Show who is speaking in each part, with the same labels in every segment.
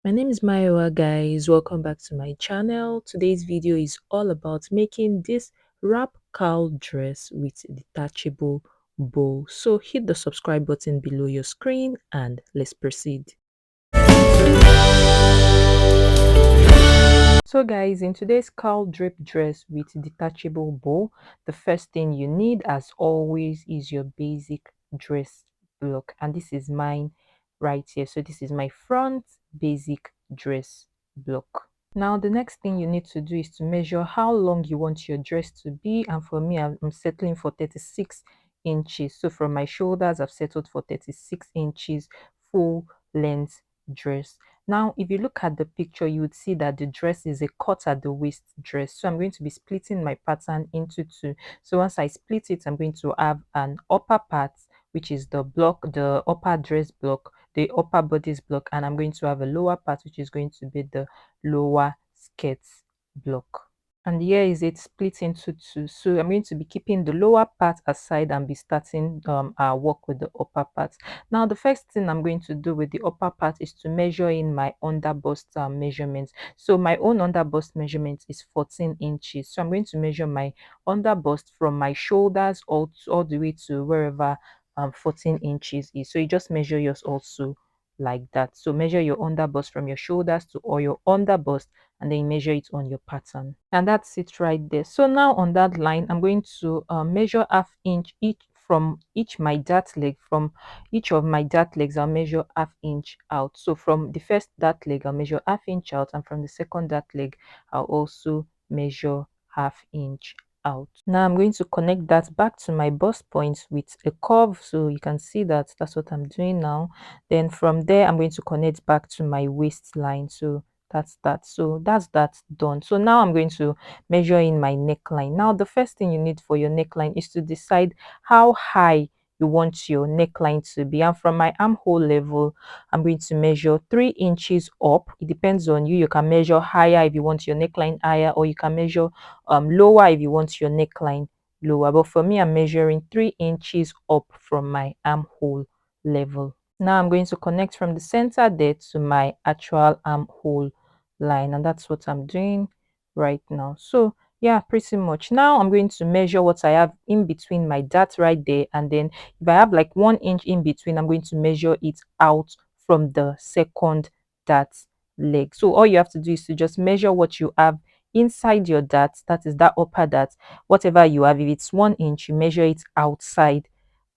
Speaker 1: My name is Mayowa, guys. Welcome back to my channel. Today's video is all about making this wrap cowl dress with detachable bow. So hit the subscribe button below your screen and let's proceed. So guys, in today's cowl drape dress with detachable bow, the first thing you need as always is your basic dress block, and this is mine right here. So this is my front basic dress block. Now the next thing you need to do is to measure how long you want your dress to be, and for me I'm settling for 36 inches. So from my shoulders I've settled for 36 inches full length dress. Now if you look at the picture, you would see that the dress is a cut at the waist dress. So I'm going to be splitting my pattern into two. So once I split it, I'm going to have an upper part, which is the block, the upper dress block, the upper bodice block, and I'm going to have a lower part, which is going to be the lower skirt block. And here is it split into two. So I'm going to be keeping the lower part aside and be starting our work with the upper part. Now the first thing I'm going to do with the upper part is to measure in my under bust measurements. So my own under bust measurement is 14 inches. So I'm going to measure my under bust from my shoulders all the way to wherever 14 inches is. So you just measure yours also like that. So measure your under bust from your shoulders to or your under bust, and then you measure it on your pattern, and that's it right there. So now on that line I'm going to measure half inch each from each my dart leg. From each of my dart legs I'll measure half inch out. So from the first dart leg I'll measure half inch out, and from the second dart leg I'll also measure half inch out. Now I'm going to connect that back to my bust point with a curve, so you can see that that's what I'm doing now. Then from there I'm going to connect back to my waistline. So that's that. So that's that done. So now I'm going to measure in my neckline. Now the first thing you need for your neckline is to decide how high you want your neckline to be, and from my armhole level I'm going to measure 3 inches up. It depends on you. You can measure higher if you want your neckline higher, or you can measure lower if you want your neckline lower, but for me I'm measuring 3 inches up from my armhole level. Now I'm going to connect from the center there to my actual armhole line, and that's what I'm doing right now. So yeah, pretty much. Now I'm going to measure what I have in between my dart right there, and then if I have like 1 inch in between, I'm going to measure it out from the second dart leg. So all you have to do is to just measure what you have inside your dart, that is that upper dart. Whatever you have, if it's 1 inch, you measure it outside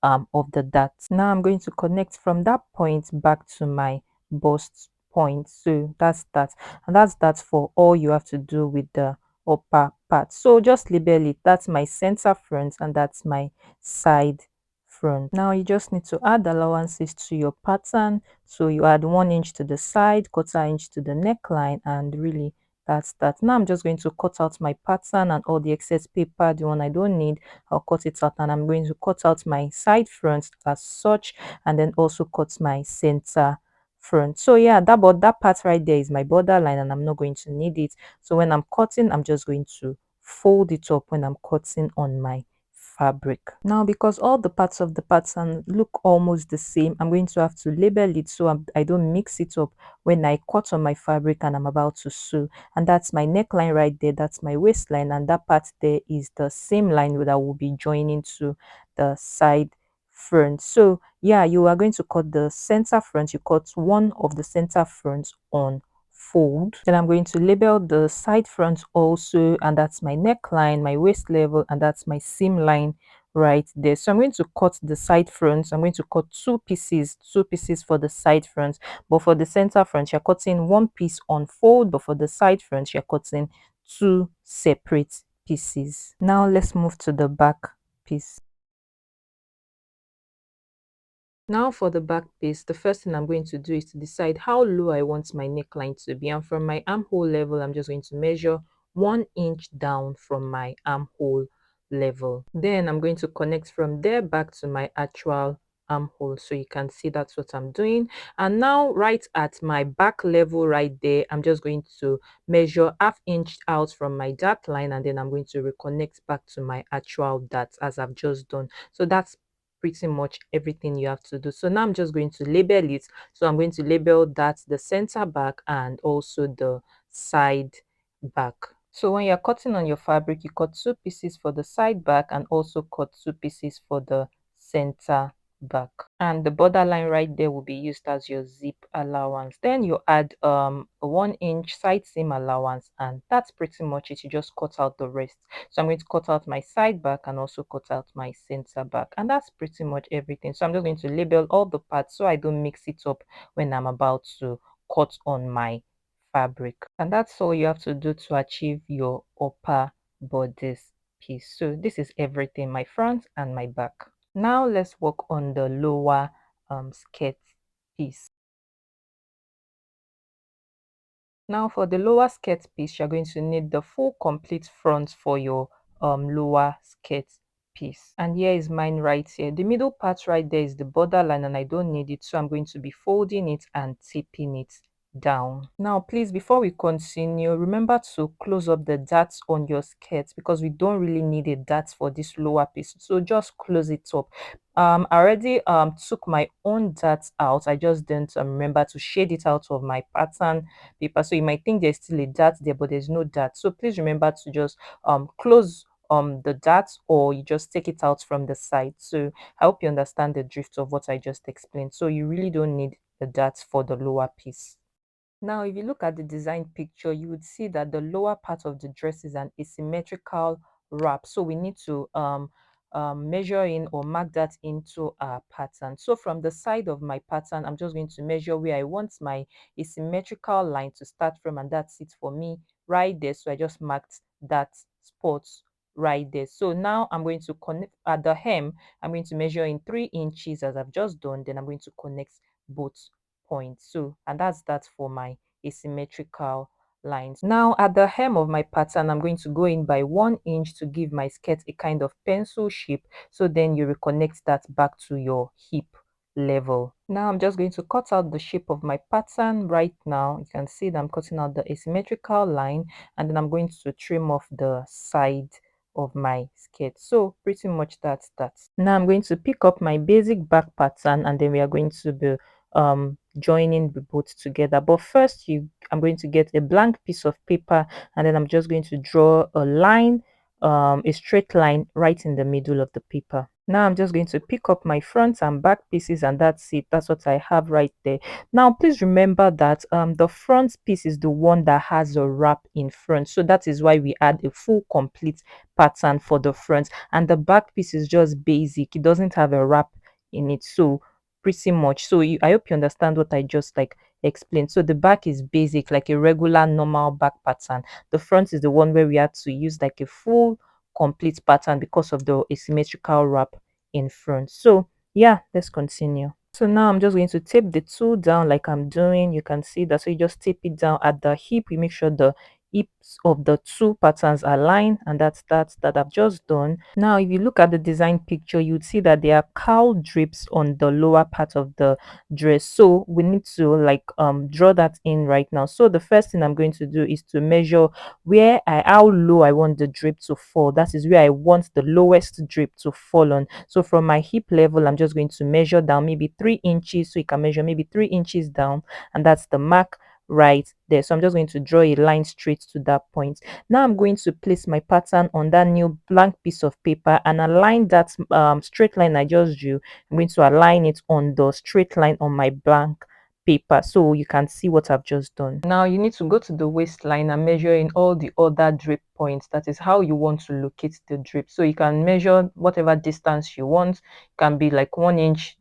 Speaker 1: of the dart. Now I'm going to connect from that point back to my bust point. So that's that, and that's that for all you have to do with the upper part. So just label it. That's my center front and that's my side front. Now you just need to add allowances to your pattern. So you add 1 inch to the side, 1/4 inch to the neckline, and really that's that. Now I'm just going to cut out my pattern and all the excess paper, the one I don't need, I'll cut it out, and I'm going to cut out my side front as such, and then also cut my center front. So yeah, that part right there is my borderline, and I'm not going to need it. So when I'm cutting, I'm just going to fold it up when I'm cutting on my fabric. Now because all the parts of the pattern look almost the same, I'm going to have to label it so I don't mix it up when I cut on my fabric and I'm about to sew. And that's my neckline right there, that's my waistline, and that part there is the same line that will be joining to the side front. So yeah, you are going to cut the center front. You cut one of the center fronts on fold. Then I'm going to label the side front also, and that's my neckline, my waist level, and that's my seam line right there. So I'm going to cut the side fronts. I'm going to cut two pieces for the side front, but for the center front you're cutting one piece on fold, but for the side front you're cutting two separate pieces. Now let's move to the back piece. Now for the back piece, the first thing I'm going to do is to decide how low I want my neckline to be. And from my armhole level, I'm just going to measure 1 inch down from my armhole level. Then I'm going to connect from there back to my actual armhole, so you can see that's what I'm doing. And now right at my back level right there, I'm just going to measure half inch out from my dart line, and then I'm going to reconnect back to my actual dart as I've just done. So that's pretty much everything you have to do. So now I'm just going to label it. So I'm going to label that the center back and also the side back. So when you're cutting on your fabric, you cut 2 pieces for the side back and also cut 2 pieces for the center back, and the borderline right there will be used as your zip allowance. Then you add a 1 inch side seam allowance, and that's pretty much it. You just cut out the rest. So I'm going to cut out my side back and also cut out my center back, and that's pretty much everything. So I'm just going to label all the parts so I don't mix it up when I'm about to cut on my fabric. And that's all you have to do to achieve your upper bodice piece. So this is everything, my front and my back. Now let's work on the lower skirt piece. Now for the lower skirt piece, you're going to need the full complete front for your lower skirt piece. And here is mine right here. The middle part right there is the borderline and I don't need it, so I'm going to be folding it and taping it down. Now please, before we continue, remember to close up the darts on your skirt because we don't really need a dart for this lower piece, so just close it up. I already took my own darts out. I just didn't remember to shade it out of my pattern paper, so you might think there's still a dart there, but there's no dart. So please remember to just close the dart, or you just take it out from the side. So I hope you understand the drift of what I just explained. So you really don't need the dart for the lower piece. Now, if you look at the design picture, you would see that the lower part of the dress is an asymmetrical wrap. So we need to measure in or mark that into our pattern. So from the side of my pattern, I'm just going to measure where I want my asymmetrical line to start from, and that's it for me right there. So I just marked that spot right there. So now I'm going to connect at the hem. I'm going to measure in 3 inches as I've just done. Then I'm going to connect both points. So, and that's that for my asymmetrical lines. Now at the hem of my pattern, I'm going to go in by 1 inch to give my skirt a kind of pencil shape. So then you reconnect that back to your hip level. Now I'm just going to cut out the shape of my pattern right now. You can see that I'm cutting out the asymmetrical line, and then I'm going to trim off the side of my skirt. So pretty much that's that. Now I'm going to pick up my basic back pattern, and then we are going to be joining the both together. But first, I'm going to get a blank piece of paper, and then I'm just going to draw a line, a straight line right in the middle of the paper. Now I'm just going to pick up my front and back pieces, and that's it. That's what I have right there. Now please remember that the front piece is the one that has a wrap in front, so that is why we add a full complete pattern for the front, and the back piece is just basic. It doesn't have a wrap in it, so pretty much. So I hope you understand what I just like explained. So the back is basic, like a regular normal back pattern. The front is the one where we had to use like a full complete pattern because of the asymmetrical wrap in front. So yeah, let's continue. So now I'm just going to tape the two down like I'm doing. You can see that. So you just tape it down at the hip. You make sure the hips of the two patterns align, and that's that I've just done. Now if you look at the design picture, you'd see that there are cowl drapes on the lower part of the dress, so we need to like draw that in right now. So the first thing I'm going to do is to measure how low I want the drape to fall. That is where I want the lowest drape to fall on. So from my hip level, I'm just going to measure down maybe 3 inches. So you can measure maybe 3 inches down, and that's the mark right there. So I'm just going to draw a line straight to that point. Now I'm going to place my pattern on that new blank piece of paper and align that straight line I just drew. I'm going to align it on the straight line on my blank paper so you can see what I've just done. Now you need to go to the waistline and measure in all the other drape points. That is how you want to locate the drape. So you can measure whatever distance you want. It can be like 1 inch,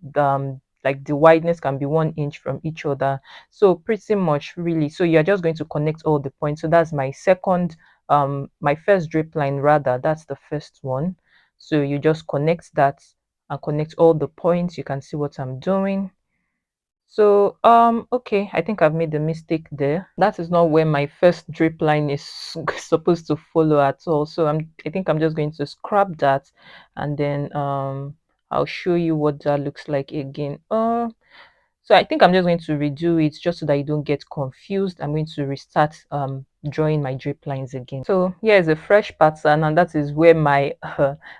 Speaker 1: like the wideness can be 1 inch from each other. So pretty much really, so you're just going to connect all the points. So that's my second my first drape line rather, that's the first one. So you just connect that and connect all the points. You can see what I'm doing. So okay, I think I've made a mistake there. That is not where my first drape line is supposed to follow at all. So I think I'm just going to scrap that, and then I'll show you what that looks like again. So I think I'm just going to redo it just so that you don't get confused. I'm going to restart drawing my drip lines again. So here's a fresh pattern, and that is where my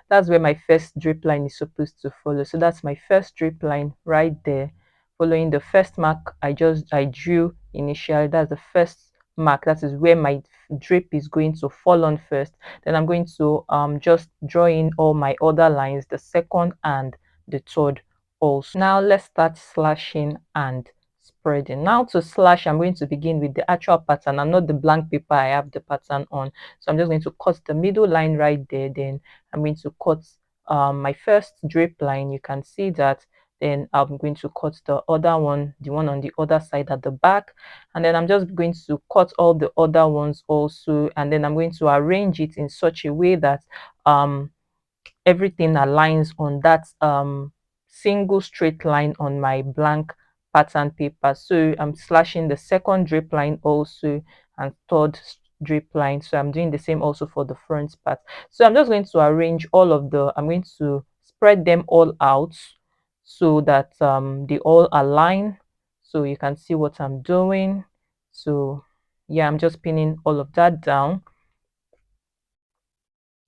Speaker 1: that's where my first drip line is supposed to follow. So that's my first drip line right there, following the first mark I drew initially. That's the first mark. That is where my drip is going to fall on first. Then I'm going to just draw in all my other lines, the second and the third also. Now let's start slashing and spreading. Now to slash, I'm going to begin with the actual pattern and not the blank paper I have the pattern on. So I'm just going to cut the middle line right there. Then I'm going to cut my first drape line. You can see that. Then I'm going to cut the other one, the one on the other side at the back, and then I'm just going to cut all the other ones also, and then I'm going to arrange it in such a way that everything aligns on that single straight line on my blank pattern paper. So I'm slashing the second drape line also, and third drape line. So I'm doing the same also for the front part. So I'm just going to arrange all of the, I'm going to spread them all out so that they all align, so you can see what I'm doing. So yeah, I'm just pinning all of that down,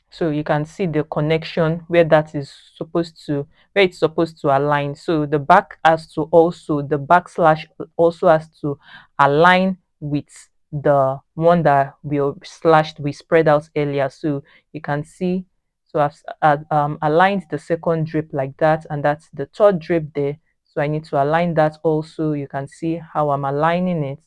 Speaker 1: so you can see the connection where that is supposed to, where it's supposed to align. So the back has to also, the backslash also has to align with the one that we spread out earlier. So you can see, so I've aligned the second drape like that, and that's the third drape there. So I need to align that also. You can see how I'm aligning it,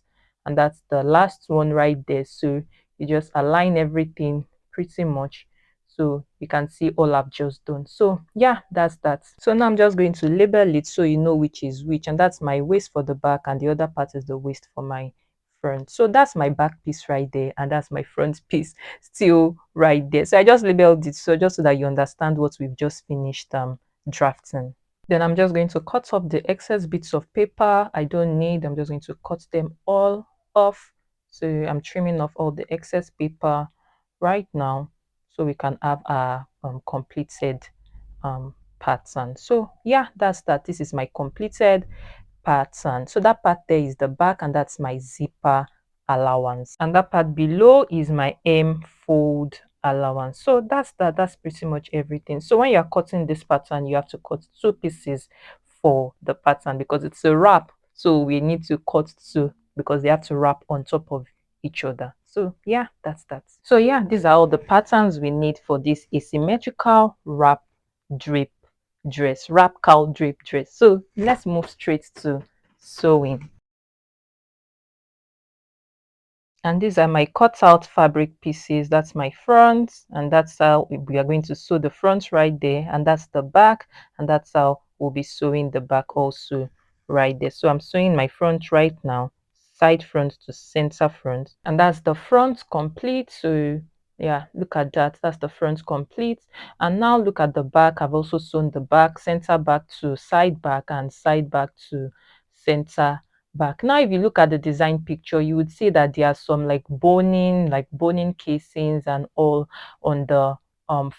Speaker 1: and that's the last one right there. So you just align everything pretty much, so you can see all I've just done. So yeah, that's that. So now I'm just going to label it so you know which is which, and that's my waist for the back, and the other part is the waist for my front. So that's my back piece right there, and that's my front piece still right there. So I just labeled it so just so that you understand what we've just finished drafting. Then I'm just going to cut off the excess bits of paper I don't need. I'm just going to cut them all off. So I'm trimming off all the excess paper right now, so we can have a completed pattern. So yeah, that's that. This is my completed pattern. So that part there is the back, and that's my zipper allowance, and that part below is my hem fold allowance. So that's that. That's pretty much everything. So when you're cutting this pattern, you have to cut two pieces for the pattern because it's a wrap, so we need to cut two because they have to wrap on top of each other. So yeah, that's that. So yeah, these are all the patterns we need for this asymmetrical wrap drape dress, wrap cowl drape dress. So let's move straight to sewing. And these are my cut out fabric pieces. That's my front, and that's how we are going to sew the front right there, and that's the back, and that's how we'll be sewing the back also right there. So I'm sewing my front right now, side front to center front, and that's the front complete. So yeah, look at that, that's the front complete. And now look at the back. I've also sewn the back, center back to side back, and side back to center back. Now if you look at the design picture, you would see that there are some like boning casings and all on the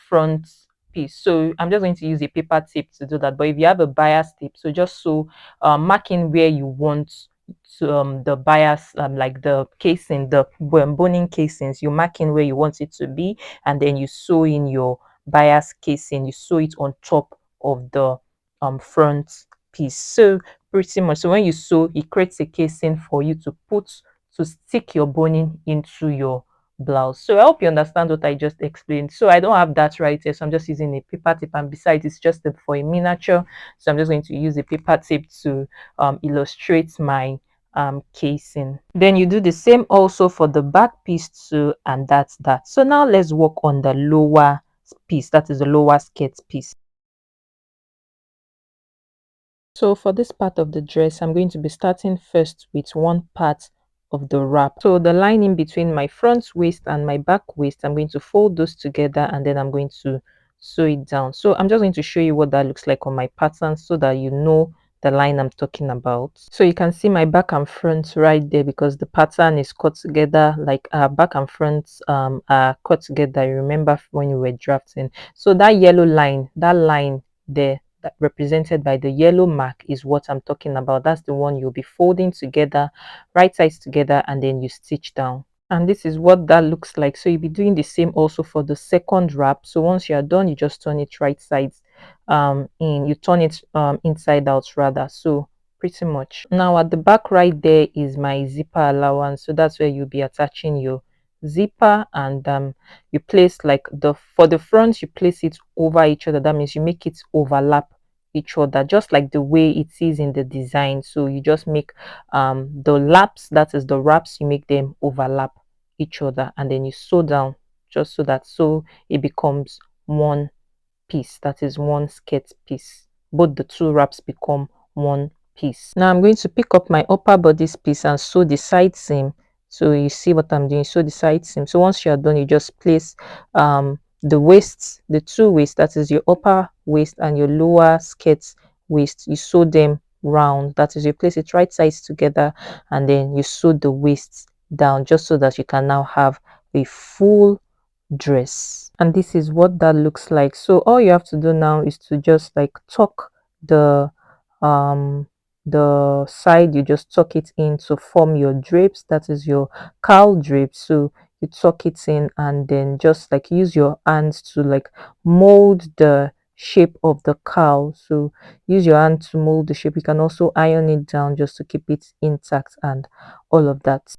Speaker 1: front piece. So I'm just going to use a paper tip to do that, but if you have a bias tip, so just so marking where you want to, the bias, like the casing, the boning casings, you mark in where you want it to be, and then you sew in your bias casing, you sew it on top of the front piece. So pretty much, so when you sew, it creates a casing for you to put, to stick your boning into your blouse. So I hope you understand what I just explained. So I don't have that right here, so I'm just using a paper tip, and besides it's just for a miniature, so I'm just going to use a paper tip to illustrate my casing. Then you do the same also for the back piece too, and that's that. So now let's work on the lower piece, that is the lower skirt piece. So for this part of the dress, I'm going to be starting first with one part of the wrap. So the line in between my front waist and my back waist, I'm going to fold those together, and then I'm going to sew it down. So I'm just going to show you what that looks like on my pattern so that you know the line I'm talking about. So you can see my back and front right there because the pattern is cut together, like back and front are cut together. You remember when you were drafting. So that yellow line, that line there, that represented by the yellow mark, is what I'm talking about. That's the one you'll be folding together, right sides together, and then you stitch down. And this is what that looks like. So you'll be doing the same also for the second wrap. So once you are done, you just turn it right sides in, you turn it inside out rather. So pretty much. Now at the back right there is my zipper allowance. So that's where you'll be attaching your zipper, and you place like the, for the front you place it over each other. That means you make it overlap each other, just like the way it is in the design. So you just make the laps, that is the wraps, you make them overlap each other, and then you sew down just so that so it becomes one piece, that is one skirt piece. Both the two wraps become one piece. Now I'm going to pick up my upper bodice piece and sew the side seam. So you see what I'm doing, sew the side seam. So once you're done, you just place the waists, the two waists, that is your upper waist and your lower skirt waist, you sew them round. That is, you place it right sides together, and then you sew the waists down just so that you can now have a full dress. And this is what that looks like. So all you have to do now is to just like tuck the um side, you just tuck it in to form your drapes, that is your cowl drape. So you tuck it in and then just like use your hands to like mold the shape of the cowl. So use your hand to mold the shape. You can also iron it down just to keep it intact and all of that.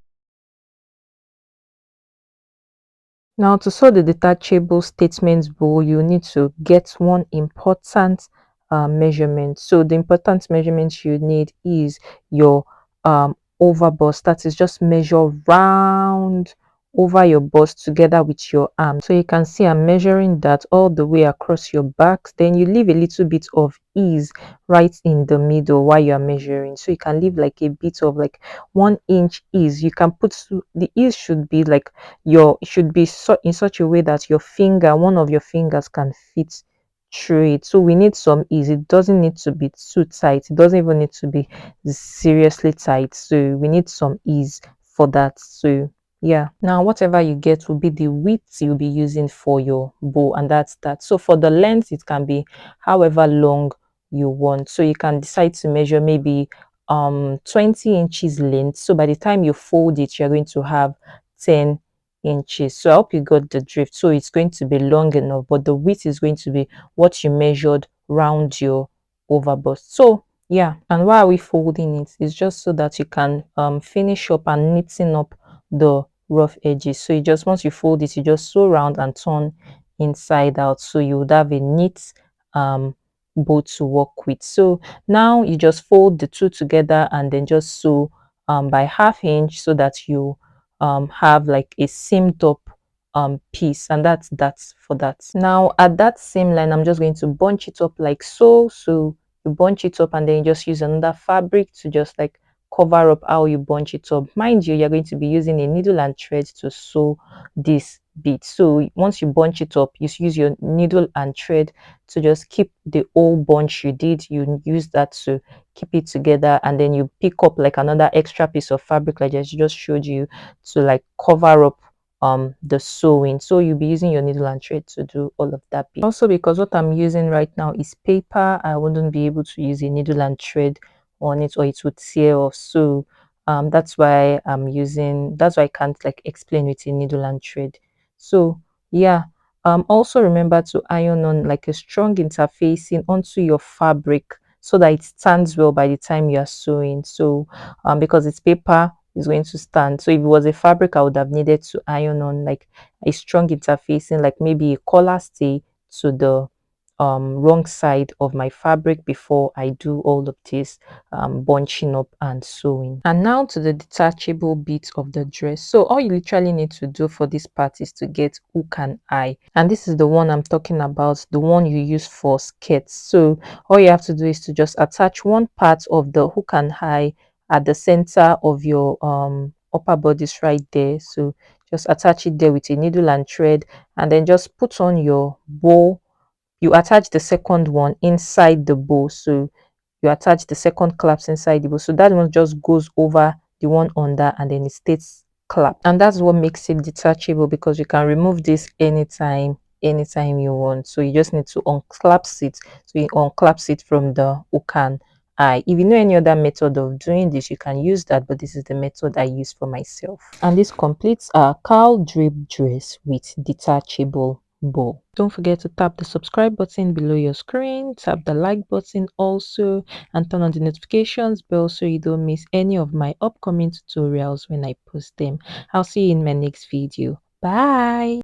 Speaker 1: Now, to sew the detachable statement bow, you need to get one important measurement. So the important measurement you need is your over bust. That is, just measure round over your bust together with your arm. So you can see I'm measuring that all the way across your back. Then you leave a little bit of ease right in the middle while you're measuring. So you can leave like a bit of like 1 inch ease. You can put, the ease should be like your, it should be so in such a way that your finger, one of your fingers can fit through it. So we need some ease. It doesn't need to be too tight, it doesn't even need to be seriously tight. So we need some ease for that. So yeah, now whatever you get will be the width you'll be using for your bow, and that's that. So for the length, it can be however long you want. So you can decide to measure maybe 20 inches length. So by the time you fold it, you're going to have 10 inches. So I hope you got the drift. So it's going to be long enough, but the width is going to be what you measured round your overbust. So yeah, and why are we folding it? It's just so that you can finish up and knitting up the rough edges. So you just, once you fold it, you just sew round and turn inside out, so you would have a neat bow to work with. So now you just fold the two together and then just sew by 1/2 inch, so that you have like a seamed up piece, and that's for that. Now at that same line, I'm just going to bunch it up like so. So you bunch it up and then you just use another fabric to just like cover up how you bunch it up. Mind you, you're going to be using a needle and thread to sew this bit. So once you bunch it up, you use your needle and thread to just keep the old bunch you did. You use that to keep it together, and then you pick up like another extra piece of fabric like I just showed you, to like cover up the sewing. So you'll be using your needle and thread to do all of that bit. Also, because what I'm using right now is paper, I wouldn't be able to use a needle and thread on it, or it would tear off. So that's why I'm using, that's why I can't like explain with a needle and thread. So yeah, also remember to iron on like a strong interfacing onto your fabric, so that it stands well by the time you are sewing. So because it's paper, is going to stand. So if it was a fabric, I would have needed to iron on like a strong interfacing, like maybe a collar stay to the wrong side of my fabric before I do all of this bunching up and sewing. And now to the detachable bit of the dress. So all you literally need to do for this part is to get hook and eye, and this is the one I'm talking about, the one you use for skirts. So all you have to do is to just attach one part of the hook and eye at the center of your upper bodice right there. So just attach it there with a needle and thread, and then just put on your bow. You attach the second one inside the bow. So you attach the second clasp inside the bow, so that one just goes over the one under, and then it stays clap. And that's what makes it detachable, because you can remove this anytime you want. So you just need to unclasp it. So you unclasp it from the hook and If you know any other method of doing this, you can use that, but this is the method I use for myself. And this completes our cowl drape dress with detachable bow. Don't forget to tap the subscribe button below your screen, tap the like button also, and turn on the notifications bell so you don't miss any of my upcoming tutorials when I post them. I'll see you in my next video. Bye.